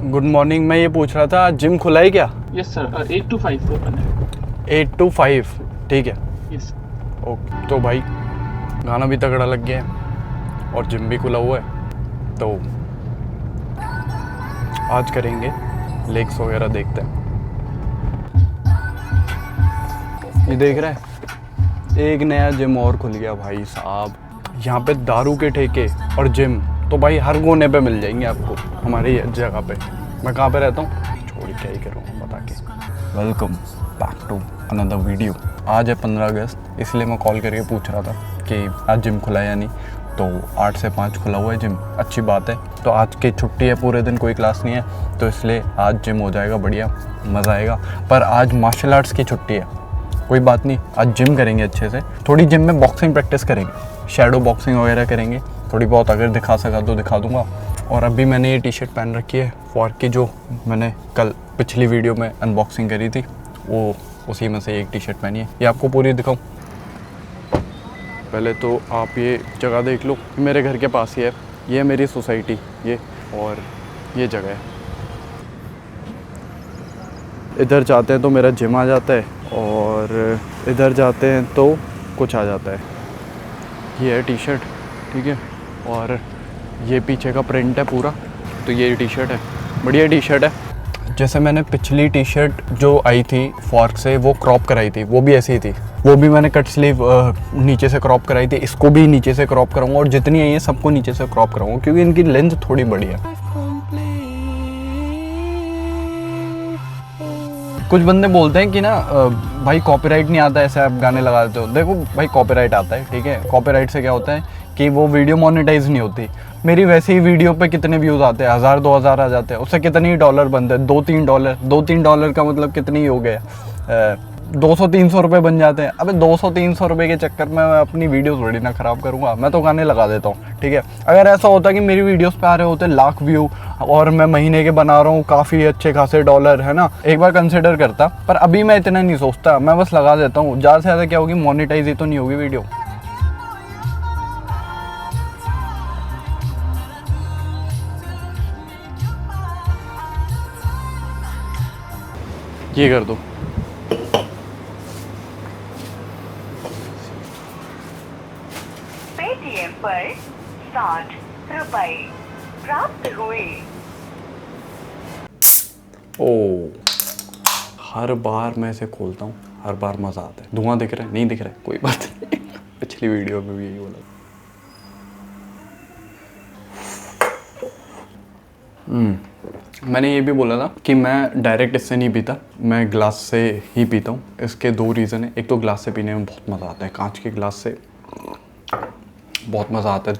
Good morning. मैं ये पूछ रहा था जिम खुला है क्या? यस सर, 8 to 5 ओपन है। 8 to 5 ठीक है। यस ओके तो भाई गाना भी तगड़ा लग गया है और जिम भी खुला हुआ है, तो आज करेंगे लेग्स वगैरह, देखते हैं। ये देख रहा है, एक नया जिम और खुल गया भाई साहब। यहाँ पे दारू के ठेके और जिम तो भाई हर कोने पे मिल जाएंगे आपको हमारी जगह पे। मैं कहाँ पे रहता हूँ छोड़ क्या ही करूँ बता के। Welcome back to another video. आज है 15 अगस्त, इसलिए मैं कॉल करके पूछ रहा था कि आज जिम खुला है या नहीं। तो 8 से 5 खुला हुआ है जिम, अच्छी बात है। तो आज की छुट्टी है, पूरे दिन कोई क्लास नहीं है, तो इसलिए आज जिम हो जाएगा, बढ़िया मज़ा आएगा। पर आज मार्शल आर्ट्स की छुट्टी है, कोई बात नहीं, आज जिम करेंगे अच्छे से। थोड़ी जिम में बॉक्सिंग प्रैक्टिस करेंगे, शैडो बॉक्सिंग वगैरह करेंगे थोड़ी बहुत, अगर दिखा सका तो दिखा दूंगा। और अभी मैंने ये टी शर्ट पहन रखी है फॉर्क की, जो मैंने कल पिछली वीडियो में अनबॉक्सिंग करी थी, वो उसी में से एक टी शर्ट पहनी है। ये आपको पूरी दिखाऊं? पहले तो आप ये जगह देख लो, मेरे घर के पास ही है, ये है मेरी सोसाइटी, ये और ये जगह है। इधर जाते हैं तो मेरा जिम आ जाता है, और इधर जाते हैं तो कुछ आ जाता है। ये है टी शर्ट, ठीक है, और ये पीछे का प्रिंट है पूरा, तो ये टी शर्ट है, बढ़िया टी शर्ट है। जैसे मैंने पिछली टी शर्ट जो आई थी फॉर्क से, वो क्रॉप कराई थी, वो भी ऐसी ही थी, वो भी मैंने कट स्लीव नीचे से क्रॉप कराई थी। इसको भी नीचे से क्रॉप कराऊंगा, और जितनी आई है सबको नीचे से क्रॉप कराऊंगा, क्योंकि इनकी लेंथ थोड़ी बड़ी है। कुछ बंदे बोलते हैं कि ना भाई कॉपीराइट नहीं आता, ऐसे आप गाने लगा देते हो। देखो भाई कॉपीराइट आता है, ठीक है। कॉपीराइट से क्या होता है कि वो वीडियो मोनेटाइज नहीं होती। मेरी वैसे ही वीडियो पे कितने व्यूज़ आते हैं, 1000 2000 आ जाते हैं, उससे कितने ही डॉलर बनते हैं, 2-3 डॉलर का मतलब कितनी ही हो गया, 200-300 रुपये बन जाते हैं। अबे 200-300 रुपये के चक्कर में मैं अपनी वीडियो थोड़ी ना ख़राब करूँगा, मैं तो गाने लगा देता हूँ, ठीक है। अगर ऐसा होता कि मेरी वीडियोस पे आ रहे होते लाख व्यू और मैं महीने के बना रहा हूँ काफ़ी अच्छे खासे डॉलर, है ना, एक बार कंसिडर करता। पर अभी मैं इतना नहीं सोचता, मैं बस लगा देता हूँ। ज़्यादा से ज़्यादा क्या होगी, मोनेटाइज ही तो नहीं होगी वीडियो। ये कर दो। पेटीएम पर 60 रुपए प्राप्त हुए। ओ, हर बार मैं इसे खोलता हूँ, हर बार मज़ा आता है। धुआं दिख रहा है? नहीं दिख रहा है, कोई बात नहीं। पिछली वीडियो में भी यही बोला। मैंने ये भी बोला था कि मैं डायरेक्ट इससे नहीं पीता, मैं ग्लास से ही पीता हूँ। इसके 2 रीज़न है। एक तो ग्लास से पीने में बहुत मज़ा आता है, कांच के ग्लास से बहुत मज़ा आता है।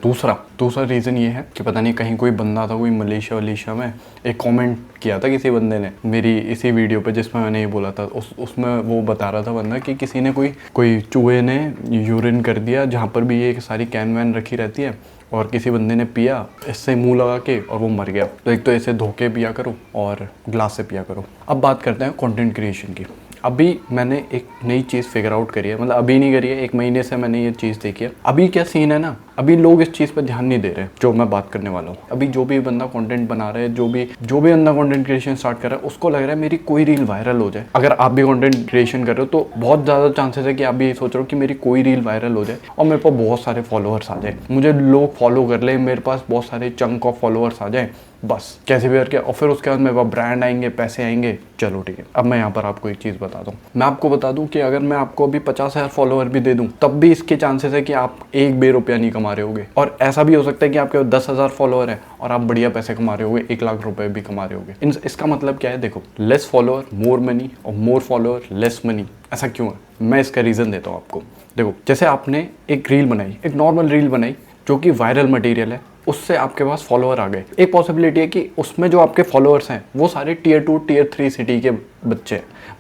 दूसरा रीज़न ये है कि पता नहीं कहीं कोई बंदा था, कोई मलेशिया में, एक कमेंट किया था किसी बंदे ने मेरी इसी वीडियो पे जिसमें मैंने ये बोला था। उसमें वो बता रहा था बंदा कि किसी ने कोई चूहे ने यूरिन कर दिया जहाँ पर भी ये सारी कैन वैन रखी रहती है, और किसी बंदे ने पिया इससे मुंह लगा के और वो मर गया। तो एक तो ऐसे धोके पिया करो और ग्लास से पिया करो। अब बात करते हैं कंटेंट क्रिएशन की। अभी मैंने एक नई चीज़ फिगर आउट करी है, मतलब अभी नहीं करी है, 1 महीने से मैंने ये चीज़ देखी है। अभी क्या सीन है ना, अभी लोग इस चीज़ पर ध्यान नहीं दे रहे जो मैं बात करने वाला हूँ। अभी जो भी बंदा कंटेंट बना रहा है, जो भी बंदा कंटेंट क्रिएशन स्टार्ट कर रहा है, उसको लग रहा है मेरी कोई रील वायरल हो जाए। अगर आप भी कंटेंट क्रिएशन कर रहे हो तो बहुत ज़्यादा चांसेस है कि आप भी ये सोच रहे हो कि मेरी कोई रील वायरल हो जाए और मेरे पास बहुत सारे फॉलोअर्स आ जाए, मुझे लोग फॉलो कर ले, मेरे पास बहुत सारे चंक ऑफ फॉलोअर्स आ जाए, बस कैसे भी करके, और फिर उसके बाद मेरे पास ब्रांड आएंगे, पैसे आएंगे। चलो ठीक है। अब मैं यहाँ पर आपको एक चीज़ बता दूँ, मैं आपको बता दूँ कि अगर मैं आपको अभी 50,000 फॉलोअर भी दे दूँ, तब भी इसके चांसेस है कि आप 1 भी रुपया नहीं कमा रहे होगे। और ऐसा भी हो सकता है कि आपके 10,000 फॉलोअर है और आप बढ़िया पैसे कमा रहे होगे, 1 लाख रुपए भी कमा रहे होगे। इसका मतलब क्या है? देखो, लेस फॉलोअर मोर मनी, और मोर फॉलोअर लेस मनी। ऐसा क्यों है? मैं इसका रीज़न देता हूँ आपको। देखो, जैसे आपने एक रील बनाई, एक नॉर्मल रील बनाई जो कि वायरल मटेरियल है, उससे आपके पास फॉलोअर आ गए। एक पॉसिबिलिटी है कि उसमें जो आपके फॉलोअर्स हैं वो सारे Tier 2 Tier 3 सिटी के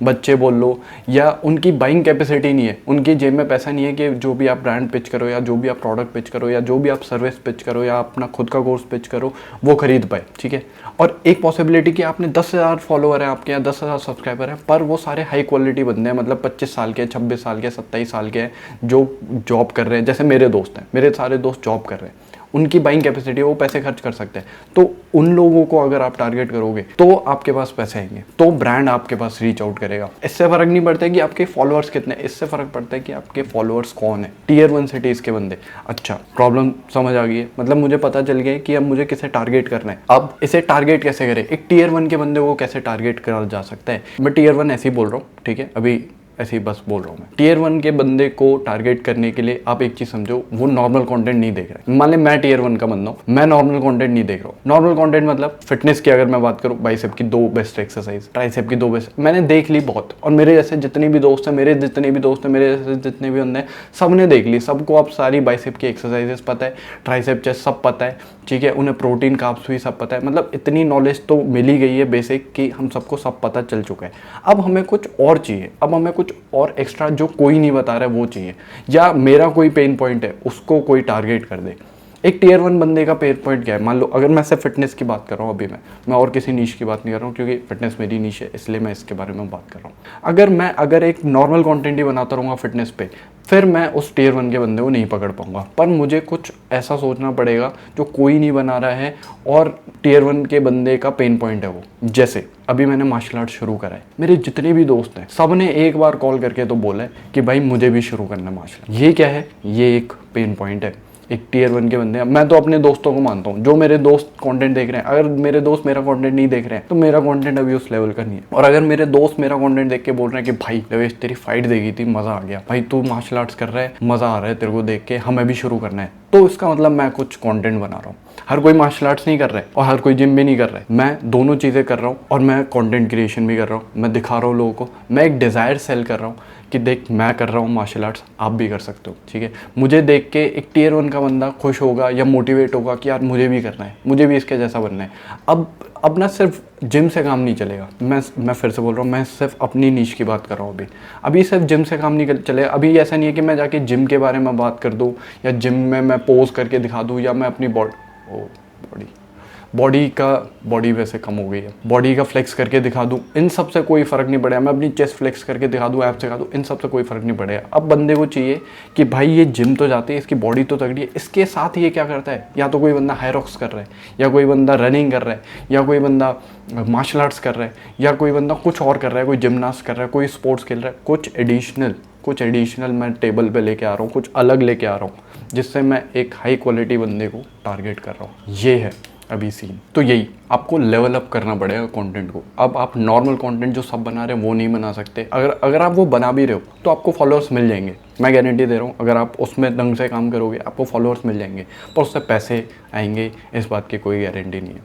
बच्चे बोल लो, या उनकी बाइंग कैपेसिटी नहीं है, उनकी जेब में पैसा नहीं है कि जो भी आप ब्रांड पिच करो, या जो भी आप प्रोडक्ट पिच करो, या जो भी आप सर्विस पिच करो, या अपना खुद का कोर्स पिच करो, वो खरीद पाए, ठीक है। और एक पॉसिबिलिटी कि आपने 10,000 फॉलोअर है आपके, या 10,000 सब्सक्राइबर हैं, पर वो सारे हाई क्वालिटी बंदे हैं, मतलब 25 साल के, 26 साल के, 27 साल के हैं, जो जॉब कर रहे हैं। जैसे मेरे दोस्त हैं, मेरे सारे दोस्त जॉब कर रहे हैं, उनकी बाइंग कैपेसिटी है, वो पैसे खर्च कर सकते हैं। तो उन लोगों को अगर आप टारगेट करोगे तो आपके पास पैसे आएंगे, तो ब्रांड आपके पास रीच आउट करेगा। इससे फर्क नहीं पड़ता है कि आपके फॉलोअर्स कितने, इससे फर्क पड़ता है कि आपके फॉलोअर्स कौन है। टियर 1 सिटीज के बंदे। अच्छा, प्रॉब्लम समझ आ गई है, मतलब मुझे पता चल गया कि अब मुझे किसे टारगेट करना है। अब इसे टारगेट कैसे करें, एक टियर 1 के बंदे को कैसे टारगेट करा जा सकता है। मैं टियर 1 ऐसे ही बोल रहा हूँ, ठीक है, अभी ऐसे ही बस बोल रहा हूँ मैं। टियर 1 के बंदे को टारगेट करने के लिए आप एक चीज समझो, वो नॉर्मल कंटेंट नहीं देख रहा है। मान ले मैं टियर 1 का बंदा हूँ, मैं नॉर्मल कंटेंट नहीं देख रहा हूँ। नॉर्मल कंटेंट मतलब फिटनेस की अगर मैं बात करूँ, बाइसेप की 2 बेस्ट एक्सरसाइज, ट्राइसेप की 2 बेस्ट, मैंने देख ली बहुत। और मेरे जैसे जितने भी दोस्त हैं, मेरे जैसे जितने भी बंदे हैं, सबने देख ली। सबको अब सारी बाइसेप की एक्सरसाइजेस पता है, ट्राइसेप चेस्ट सब पता है, ठीक है, उन्हें प्रोटीन कार्ब्स भी सब पता है। मतलब इतनी नॉलेज तो मिली गई है बेसिक कि हम सबको सब पता चल चुका है। अब हमें कुछ और चाहिए, अब हमें कुछ और एक्स्ट्रा जो कोई नहीं बता रहा है वो चाहिए, या मेरा कोई पेन पॉइंट है उसको कोई टारगेट कर दे। एक टियर 1 बंदे का पेन पॉइंट क्या है, मान लो अगर मैं सिर्फ फिटनेस की बात कर रहा हूँ, अभी मैं और किसी नीश की बात नहीं कर रहा हूँ, क्योंकि फिटनेस मेरी नीश है इसलिए मैं इसके बारे में बात कर रहा हूँ। अगर एक नॉर्मल कंटेंट ही बनाता रहूँगा फिटनेस पे, फिर मैं उस टियर 1 के बंदे को नहीं पकड़ पाऊंगा। पर मुझे कुछ ऐसा सोचना पड़ेगा जो कोई नहीं बना रहा है और टियर 1 के बंदे का पेन पॉइंट है वो। जैसे अभी मैंने मार्शल आर्ट शुरू करा है, मेरे जितने भी दोस्त हैं सब ने एक बार कॉल करके तो बोला है कि भाई मुझे भी शुरू करना है मार्शल आर्ट। ये क्या है, ये एक पेन पॉइंट है, एक टियर 1 के बंदे हैं। मैं तो अपने दोस्तों को मानता हूँ, जो मेरे दोस्त कंटेंट देख रहे हैं, अगर मेरे दोस्त मेरा कंटेंट नहीं देख रहे हैं तो मेरा कंटेंट अभी उस लेवल का नहीं है। और अगर मेरे दोस्त मेरा कंटेंट देख के बोल रहे हैं कि भाई देवेश तेरी फाइट देखी थी, मजा आ गया, भाई तू मार्शल आर्ट्स कर रहा है, मजा आ रहा है तेरे को देख के, हमें भी शुरू करना है, तो इसका मतलब मैं कुछ कंटेंट बना रहा हूँ। हर कोई मार्शल आर्ट्स नहीं कर रहा है और हर कोई जिम भी नहीं कर रहा है, मैं दोनों चीज़ें कर रहा हूँ और मैं कंटेंट क्रिएशन भी कर रहा हूँ। मैं दिखा रहा हूँ लोगों को, मैं एक डिज़ायर सेल कर रहा हूँ कि देख मैं कर रहा हूँ मार्शल आर्ट्स, आप भी कर सकते हो, ठीक है। मुझे देख के एक टियर 1 का बंदा खुश होगा या मोटिवेट होगा कि यार मुझे भी करना है, मुझे भी इसके जैसा बनना है। अब ना सिर्फ जिम से काम नहीं चलेगा, मैं फिर से बोल रहा हूँ, मैं सिर्फ अपनी नीश की बात कर रहा हूँ। अभी सिर्फ जिम से काम नहीं चलेगा। अभी ऐसा नहीं है कि मैं जाके जिम के बारे में बात कर दूँ या जिम में मैं पोज करके दिखा दूँ, या मैं अपनी बॉडी वैसे कम हो गई है, बॉडी का फ्लेक्स करके दिखा दूँ, इन सब से कोई फ़र्क नहीं पड़ेगा। मैं अपनी चेस्ट फ्लेक्स करके दिखा दूँ, ऐप दिखा दूँ, इन सब से कोई फ़र्क नहीं पड़ेगा। अब बंदे को चाहिए कि भाई ये जिम तो जाती है, इसकी बॉडी तो तगड़ी है, इसके साथ ये क्या करता है, या तो कोई बंदा हाई रॉक्स कर रहा है, या कोई बंदा रनिंग कर रहा है, या कोई बंदा मार्शल आर्ट्स कर रहा है, या कोई बंदा कुछ और कर रहा है, कोई जिमनास्ट कर रहा है, कोई स्पोर्ट्स खेल रहा है। कुछ एडिशनल मैं टेबल पे लेके आ रहा हूँ, कुछ अलग लेके आ रहा हूँ, जिससे मैं एक हाई क्वालिटी बंदे को टारगेट कर रहा हूँ। ये है अभी सीन। तो यही आपको लेवल अप करना पड़ेगा कंटेंट को। अब आप नॉर्मल कंटेंट जो सब बना रहे हैं वो नहीं बना सकते। अगर आप वो बना भी रहे हो तो आपको फॉलोअर्स मिल जाएंगे, मैं गारंटी दे रहा हूँ। अगर आप उसमें ढंग से काम करोगे आपको फॉलोअर्स मिल जाएंगे, पर उससे पैसे आएंगे इस बात की कोई गारंटी नहीं है।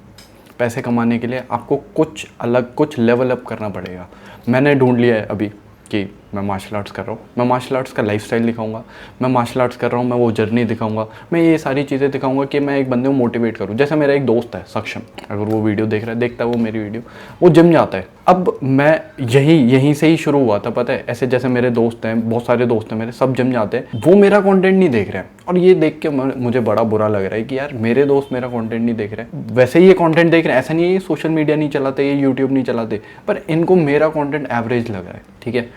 पैसे कमाने के लिए आपको कुछ अलग, कुछ लेवल अप करना पड़ेगा। मैंने ढूंढ लिया है अभी कि मैं मार्शल आर्ट्स कर रहा हूँ, मैं मार्शल आर्ट्स का लाइफस्टाइल दिखाऊंगा, मैं मार्शल आर्ट्स कर रहा हूँ, मैं वो जर्नी दिखाऊंगा, मैं ये सारी चीज़ें दिखाऊंगा कि मैं एक बंदे को मोटिवेट करूँ। जैसे मेरा एक दोस्त है सक्षम, अगर वो वीडियो देख रहा है, देखता है वो मेरी वीडियो, वो जिम जाता है। अब मैं यहीं से ही शुरू हुआ था, पता है। ऐसे जैसे मेरे दोस्त हैं, बहुत सारे दोस्त हैं मेरे, सब जिम जाते हैं, वो मेरा कंटेंट नहीं देख रहे हैं। और ये देख के मुझे बड़ा बुरा लग रहा है कि यार मेरे दोस्त मेरा कंटेंट नहीं देख रहे हैं। वैसे ही ये कंटेंट देख रहे हैं, ऐसा नहीं है ये सोशल मीडिया नहीं चलाते, ये यूट्यूब नहीं चलाते, पर इनको मेरा कंटेंट एवरेज लग रहा है, ठीक है।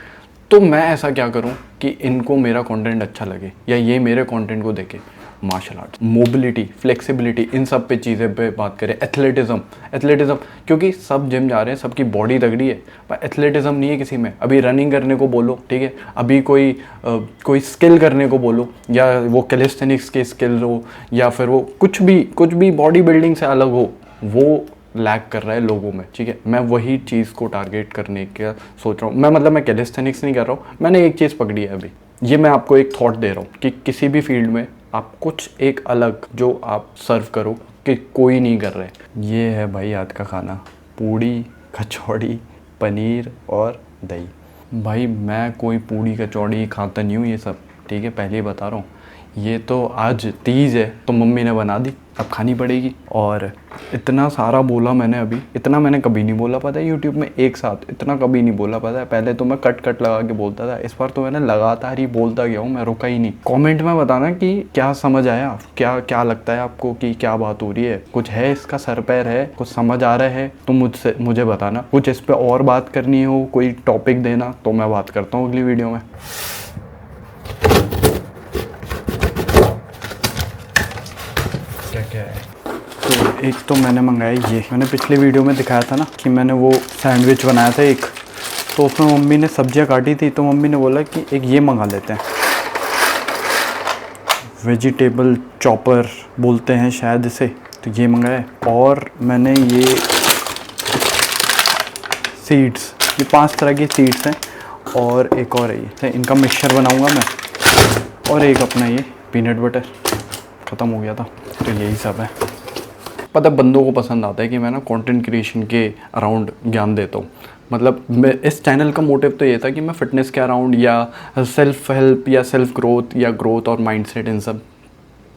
तो मैं ऐसा क्या करूं कि इनको मेरा कंटेंट अच्छा लगे या ये मेरे कंटेंट को देखे। मार्शल आर्ट, मोबिलिटी, फ्लेक्सिबिलिटी, इन सब पे चीज़ें पे बात करें। एथलेटिज्म, क्योंकि सब जिम जा रहे हैं, सबकी बॉडी तगड़ी है, पर एथलेटिज्म नहीं है किसी में। अभी रनिंग करने को बोलो, ठीक है, अभी कोई स्किल करने को बोलो, या वो कैलिस्थेनिक्स के स्किल हो, या फिर वो कुछ भी बॉडी बिल्डिंग से अलग हो, वो लैग कर रहा है लोगों में, ठीक है। मैं वही चीज़ को टारगेट करने का सोच रहा हूँ। मैं कैलिस्थेनिक्स नहीं कर रहा हूँ, मैंने एक चीज़ पकड़ी है अभी। ये मैं आपको एक थॉट दे रहा हूँ कि किसी भी फील्ड में आप कुछ एक अलग जो आप सर्व करो कि कोई नहीं कर रहा है। ये है भाई आज का खाना, पूड़ी, कचौड़ी, पनीर और दही। भाई मैं कोई पूड़ी कचौड़ी खाता नहीं हूँ ये सब, ठीक है, पहले ही बता रहा हूँ। ये तो आज तीज है तो मम्मी ने बना दी, अब खानी पड़ेगी। और इतना सारा बोला मैंने अभी, इतना मैंने कभी नहीं बोला, पता है, यूट्यूब में एक साथ इतना कभी नहीं बोला, पता है। पहले तो मैं कट लगा के बोलता था, इस बार तो मैंने लगातार ही बोलता गया हूँ, मैं रुका ही नहीं। कमेंट में बताना कि क्या समझ आया, क्या लगता है आपको कि क्या बात हो रही है, कुछ है इसका सर पैर है, कुछ समझ आ रहा है तो मुझे बताना। कुछ इस पर और बात करनी हो, कोई टॉपिक देना, तो मैं बात करता हूँ अगली वीडियो में। एक तो मैंने मंगाया ये, मैंने पिछले वीडियो में दिखाया था ना कि मैंने वो सैंडविच बनाया था एक, तो उसमें मम्मी ने सब्जियां काटी थी, तो मम्मी ने बोला कि एक ये मंगा लेते हैं, वेजिटेबल चॉपर बोलते हैं शायद इसे, तो ये मंगाया। और मैंने ये सीड्स, ये 5 तरह की सीड्स हैं, और एक और है ये, इनका मिक्सचर बनाऊंगा मैं, और एक अपना ये पीनट बटर ख़त्म हो गया था। तो यही सब है। पता बंदों को पसंद आता है कि मैं ना कंटेंट क्रिएशन के अराउंड ज्ञान देता हूँ। मतलब मैं इस चैनल का मोटिव तो ये था कि मैं फ़िटनेस के अराउंड या सेल्फ हेल्प या सेल्फ ग्रोथ या ग्रोथ और माइंडसेट, इन सब,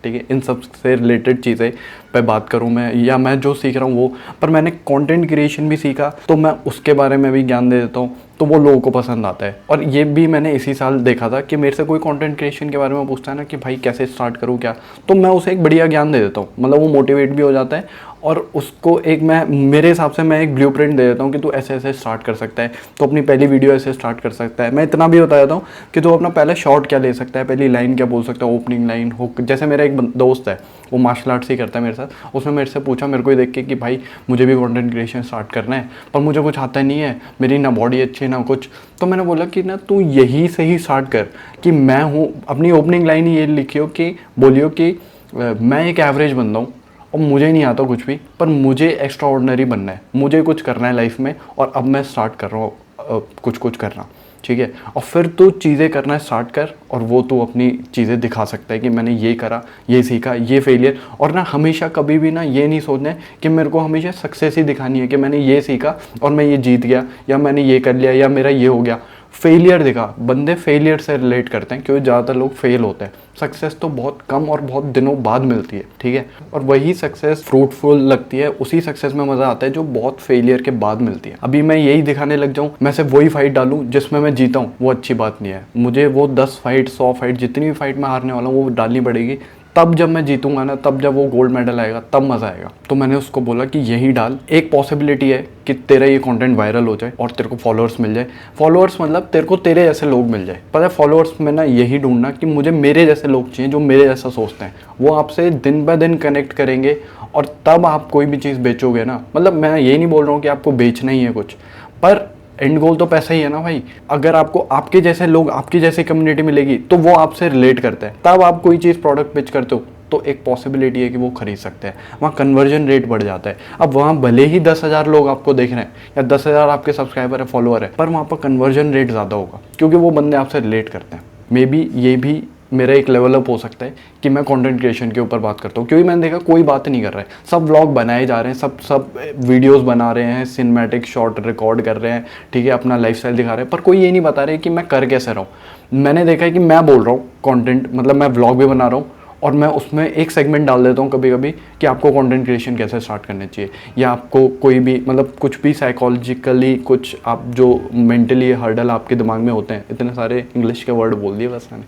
ठीक है, इन सब से रिलेटेड चीज़ें पे बात करूं मैं, या मैं जो सीख रहा हूं वो। पर मैंने कंटेंट क्रिएशन भी सीखा, तो मैं उसके बारे में भी ज्ञान दे देता हूं, तो वो लोगों को पसंद आता है। और ये भी मैंने इसी साल देखा था कि मेरे से कोई कंटेंट क्रिएशन के बारे में पूछता है ना कि भाई कैसे स्टार्ट करूँ क्या, तो मैं उसे एक बढ़िया ज्ञान दे देता हूँ। मतलब वो मोटिवेट भी हो जाता है, और उसको एक मेरे हिसाब से मैं एक ब्लूप्रिंट दे देता हूँ कि तू ऐसे ऐसे स्टार्ट कर सकता है, तो अपनी पहली वीडियो ऐसे स्टार्ट कर सकता है। मैं इतना भी बता देता हूँ कि तू अपना पहला शॉर्ट क्या ले सकता है, पहली लाइन क्या बोल सकता है, ओपनिंग लाइन, हुक। जैसे मेरा एक दोस्त है, वो मार्शल आर्ट्स ही करता है मेरे साथ, उसने मेरे से पूछा, मेरे को ही देख के, कि भाई मुझे भी कंटेंट क्रिएशन स्टार्ट करना है, पर मुझे कुछ आता नहीं है, मेरी ना बॉडी अच्छी है ना कुछ। तो मैंने बोला कि ना तू यही से ही स्टार्ट कर कि मैं हूँ, अपनी ओपनिंग लाइन ही ये लिखियो कि बोलियो कि मैं एक एवरेज बंदा हूँ और मुझे नहीं आता कुछ भी, पर मुझे एक्स्ट्रा ऑर्डिनरी बनना है, मुझे कुछ करना है लाइफ में, और अब मैं स्टार्ट कर रहा हूँ कुछ करना, ठीक है। और फिर तू चीज़ें करना स्टार्ट कर, और वो तू अपनी चीज़ें दिखा सकता है कि मैंने ये करा, ये सीखा, ये फेलियर। और ना हमेशा कभी भी ना ये नहीं सोचना है कि मेरे को हमेशा सक्सेस ही दिखानी है कि मैंने ये सीखा और मैं ये जीत गया, या मैंने ये कर लिया, या मेरा ये हो गया। फेलियर दिखा, बंदे फेलियर से रिलेट करते हैं क्योंकि ज़्यादातर लोग फेल होते हैं। सक्सेस तो बहुत कम और बहुत दिनों बाद मिलती है, ठीक है। और वही सक्सेस फ्रूटफुल लगती है, उसी सक्सेस में मज़ा आता है जो बहुत फेलियर के बाद मिलती है। अभी मैं यही दिखाने लग जाऊँ, मैं सिर्फ वही फाइट डालूँ जिसमें मैं जीता हूँ, वो अच्छी बात नहीं है। मुझे वो 10 फाइट 100 फाइट जितनी भी फाइट मैं हारने वाला हूँ वो डालनी पड़ेगी, तब जब मैं जीतूंगा ना, तब जब वो गोल्ड मेडल आएगा, तब मज़ा आएगा। तो मैंने उसको बोला कि यही डाल, एक पॉसिबिलिटी है कि तेरा ये कंटेंट वायरल हो जाए और तेरे को फॉलोअर्स मिल जाए। फॉलोअर्स मतलब तेरे को तेरे जैसे लोग मिल जाए। पता है फॉलोअर्स में ना यही ढूंढना कि मुझे मेरे जैसे लोग चाहिए जो मेरे जैसा सोचते हैं। वो आपसे दिन ब दिन कनेक्ट करेंगे, और तब आप कोई भी चीज़ बेचोगे ना। मतलब मैं ये नहीं बोल रहा हूँ कि आपको बेचना ही है कुछ, पर एंड गोल तो पैसा ही है ना भाई। अगर आपको आपके जैसे लोग, आपकी जैसी कम्युनिटी मिलेगी तो वो आपसे रिलेट करते हैं, तब आप कोई चीज़ प्रोडक्ट पिच करते हो तो एक पॉसिबिलिटी है कि वो खरीद सकते हैं। वहाँ कन्वर्जन रेट बढ़ जाता है। अब वहाँ भले ही 10,000 लोग आपको देख रहे हैं या 10,000 आपके सब्सक्राइबर है, फॉलोअर है, पर वहाँ पर कन्वर्जन रेट ज़्यादा होगा क्योंकि वो बंदे आपसे रिलेट करते हैं। मे बी ये भी मेरा एक लेवल अप हो सकता है कि मैं कंटेंट क्रिएशन के ऊपर बात करता हूँ, क्योंकि मैंने देखा कोई बात नहीं कर रहा है, सब व्लॉग बनाए जा रहे हैं, सब वीडियोस बना रहे हैं, सिनेमैटिक शॉट रिकॉर्ड कर रहे हैं, ठीक है, अपना लाइफस्टाइल दिखा रहे हैं, पर कोई ये नहीं बता रहे कि मैं कर कैसे रहा हूँ। मैंने देखा है कि मैं बोल रहा हूँ कंटेंट, मतलब मैं व्लॉग भी बना रहा हूँ और मैं उसमें एक सेगमेंट डाल देता हूँ कभी कभी कि आपको कंटेंट क्रिएशन कैसे स्टार्ट करने चाहिए, या आपको कोई भी मतलब कुछ भी साइकोलॉजिकली कुछ आप जो मेंटली हर्डल आपके दिमाग में होते हैं, इतने सारे इंग्लिश के वर्ड बोल दिए बस मैंने,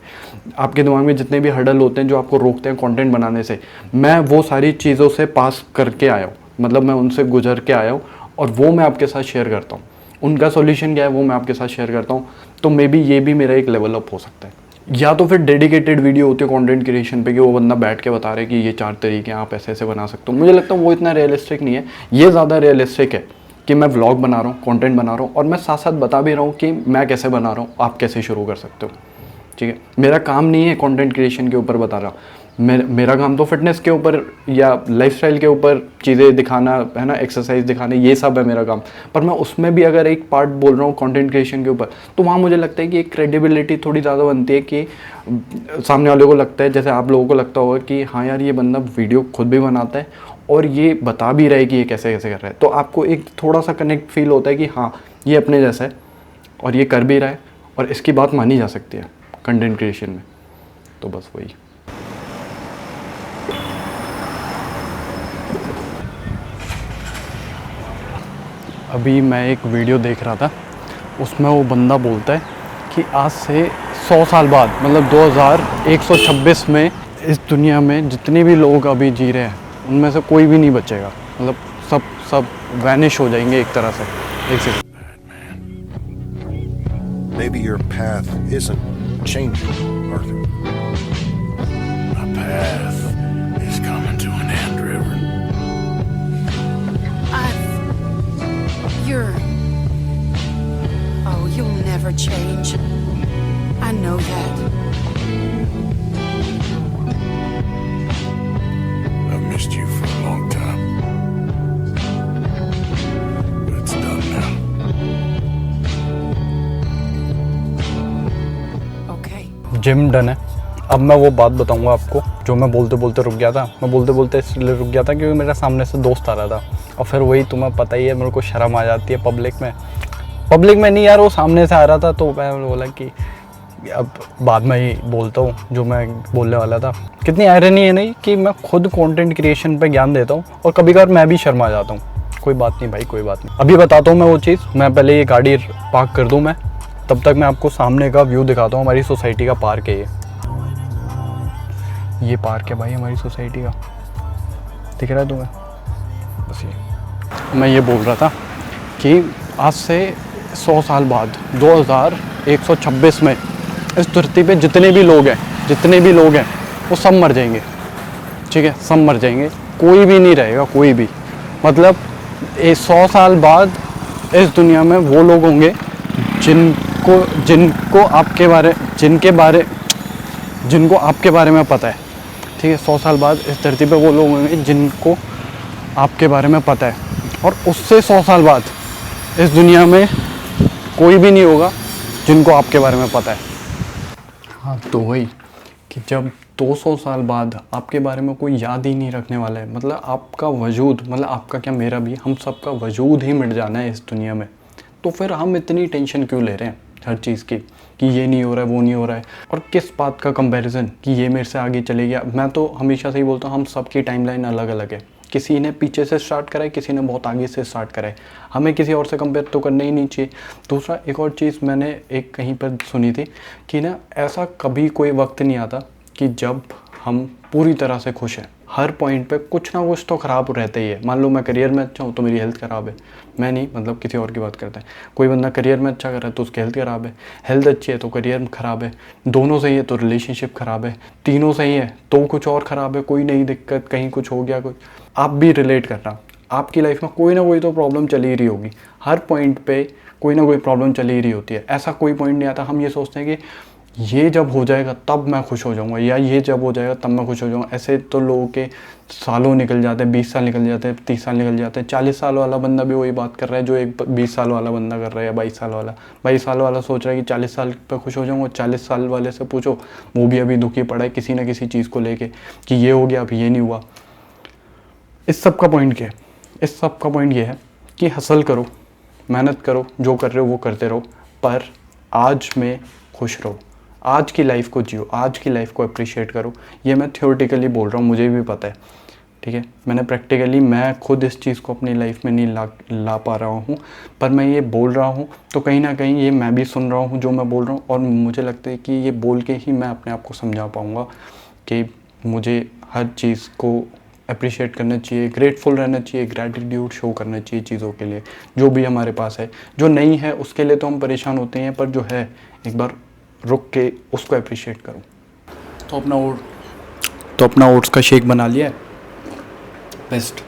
आपके दिमाग में जितने भी हर्डल होते हैं जो आपको रोकते हैं कंटेंट बनाने से, मैं वो सारी चीज़ों से पास करके आया हूँ, मतलब मैं उनसे गुजर के आया हूँ, और वो मैं आपके साथ शेयर करता हूँ। उनका सॉल्यूशन क्या है वो मैं आपके साथ शेयर करता हूँ। तो मे बी ये भी मेरा एक लेवल अप हो सकता है। या तो फिर डेडिकेटेड वीडियो होती है कंटेंट क्रिएशन पे कि वो बंदा बैठ के बता रहे कि ये 4 तरीके आप ऐसे ऐसे बना सकते हो। मुझे लगता है वो इतना रियलिस्टिक नहीं है। ये ज़्यादा रियलिस्टिक है कि मैं व्लॉग बना रहा हूँ, कंटेंट बना रहा हूँ, और मैं साथ साथ बता भी रहा हूँ कि मैं कैसे बना रहा हूँ, आप कैसे शुरू कर सकते हो, ठीक है। मेरा काम नहीं है कंटेंट क्रिएशन के ऊपर बता रहा, मेरा काम तो फिटनेस के ऊपर या लाइफस्टाइल के ऊपर चीज़ें दिखाना है ना, एक्सरसाइज दिखाने, ये सब है मेरा काम। पर मैं उसमें भी अगर एक पार्ट बोल रहा हूँ कंटेंट क्रिएशन के ऊपर, तो वहाँ मुझे लगता है कि एक क्रेडिबिलिटी थोड़ी ज़्यादा बनती है कि सामने वाले को लगता है, जैसे आप लोगों को लगता होगा कि हाँ यार ये बंदा वीडियो खुद भी बनाता है और ये बता भी रहा है कि ये कैसे कैसे कर रहा है, तो आपको एक थोड़ा सा कनेक्ट फील होता है कि हाँ ये अपने जैसा है और ये कर भी रहा है और इसकी बात मानी जा सकती है कंटेंट क्रिएशन में। तो बस वही। अभी मैं एक वीडियो देख रहा था, उसमें वो बंदा बोलता है कि आज से 100 साल बाद, मतलब 2126 में इस दुनिया में जितने भी लोग अभी जी रहे हैं उनमें से कोई भी नहीं बचेगा, मतलब सब वैनिश हो जाएंगे एक तरह से। Maybe your path isn't changing, Arthur. My path is coming to an end, Reverend. never change. I know that. I've missed you for a long time. But it's done now. Okay. Gym done है। अब मैं वो बात बताऊंगा आपको जो मैं बोलते बोलते रुक गया था। मैं बोलते बोलते इसलिए रुक गया था क्योंकि मेरे सामने से दोस्त आ रहा था, और फिर वही तुम्हें पता ही है, मेरे को शर्म आ जाती है पब्लिक में नहीं यार, वो सामने से आ रहा था तो मैं बोला कि अब बाद में ही बोलता हूँ जो मैं बोलने वाला था। कितनी आयरनी है नहीं कि मैं खुद कंटेंट क्रिएशन पे ज्ञान देता हूँ और कभी कभार मैं भी शर्मा जाता हूँ। कोई बात नहीं भाई, कोई बात नहीं। अभी बताता हूँ मैं वो चीज़। मैं पहले ये गाड़ी पार्क कर दूँ मैं, तब तक मैं आपको सामने का व्यू दिखाता हूँ। हमारी सोसाइटी का पार्क है ये पार्क है भाई हमारी सोसाइटी का, दिख रहा है तुम्हें? बस ये मैं ये बोल रहा था कि आज से 100 साल बाद 2126 में इस धरती पे जितने भी लोग हैं वो सब मर जाएंगे, ठीक है? सब मर जाएंगे, कोई भी नहीं रहेगा, कोई भी। मतलब 100 साल बाद इस दुनिया में वो लोग होंगे जिनको आपके बारे में पता है, ठीक है? 100 साल बाद इस धरती पे वो लोग होंगे जिनको आपके बारे में पता है, और उससे 100 साल बाद इस दुनिया में कोई भी नहीं होगा जिनको आपके बारे में पता है। हाँ, तो वही कि जब 200 साल बाद आपके बारे में कोई याद ही नहीं रखने वाला है, मतलब आपका वजूद, मतलब आपका क्या मेरा भी, हम सबका वजूद ही मिट जाना है इस दुनिया में, तो फिर हम इतनी टेंशन क्यों ले रहे हैं हर चीज़ की कि ये नहीं हो रहा है, वो नहीं हो रहा है, और किस बात का कंपैरिजन कि ये मेरे से आगे चले गया। मैं तो हमेशा से ही बोलता हूँ हम सबकी टाइमलाइन अलग अलग है। किसी ने पीछे से स्टार्ट करा है, किसी ने बहुत आगे से स्टार्ट करा है, हमें किसी और से कंपेयर तो करना ही नहीं चाहिए। दूसरा, एक और चीज़ मैंने एक कहीं पर सुनी थी कि ना ऐसा कभी कोई वक्त नहीं आता कि जब हम पूरी तरह से खुश हैं। हर पॉइंट पे कुछ ना कुछ तो ख़राब रहता ही है। मान लो मैं करियर में अच्छा हूँ तो मेरी हेल्थ ख़राब है, मैं नहीं, मतलब किसी और की बात करता है। कोई बंदा करियर में अच्छा कर रहा है तो उसकी हेल्थ ख़राब है, हेल्थ अच्छी है तो करियर ख़राब है, दोनों सही है तो रिलेशनशिप ख़राब है, तीनों सही है तो कुछ और ख़राब है, कोई नई दिक्कत, कहीं कुछ हो गया, कुछ। आप भी रिलेट करना, आपकी लाइफ में कोई ना कोई तो प्रॉब्लम चली ही रही होगी, हर पॉइंट पे कोई ना कोई प्रॉब्लम चली ही रही होती है। ऐसा कोई पॉइंट नहीं आता हम ये सोचते हैं कि ये जब हो जाएगा तब मैं खुश हो जाऊंगा, या ये जब हो जाएगा तब मैं खुश हो जाऊंगा। ऐसे तो लोगों के सालों निकल जाते हैं, 20 साल निकल जाते हैं, 30 साल निकल जाते हैं। 40 साल वाला बंदा भी वही बात कर रहा है जो एक 20 साल वाला बंदा कर रहा है, या 22 साल वाला। 22 साल वाला सोच रहा है कि 40 साल पे खुश हो जाऊंगा। 40 साल वाले से पूछो, वो भी अभी दुखी पड़ा है किसी ना किसी चीज़ को लेके कि ये हो गया, अभी ये नहीं हुआ। इस सब का पॉइंट क्या है? इस सब का पॉइंट ये है कि हसल करो, मेहनत करो, जो कर रहे हो वो करते रहो, पर आज में खुश रहो, आज की लाइफ को जियो, आज की लाइफ को अप्रिशिएट करो। ये मैं थ्योरेटिकली बोल रहा हूँ, मुझे भी पता है, ठीक है? मैंने प्रैक्टिकली, मैं खुद इस चीज़ को अपनी लाइफ में नहीं ला पा रहा हूँ, पर मैं ये बोल रहा हूँ तो कहीं ना कहीं ये मैं भी सुन रहा हूँ जो मैं बोल रहा हूँ, और मुझे लगता है कि ये बोल के ही मैं अपने आप को समझा पाऊँगा कि मुझे हर चीज़ को अप्रिशिएट करना चाहिए, ग्रेटफुल रहना चाहिए, ग्रैटिट्यूड शो करना चाहिए चीज़ों के लिए जो भी हमारे पास है। जो नहीं है उसके लिए तो हम परेशान होते हैं, पर जो है एक बार रुक के उसको अप्रिशिएट करो। तो अपना ओट्स का शेक बना लिया है, बेस्ट।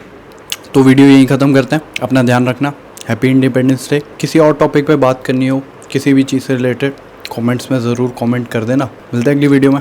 तो वीडियो यहीं ख़त्म करते हैं। अपना ध्यान रखना, हैप्पी इंडिपेंडेंस डे। किसी और टॉपिक पे बात करनी हो, किसी भी चीज़ से रिलेटेड, कमेंट्स में ज़रूर कमेंट कर देना। मिलते हैं अगली वीडियो में।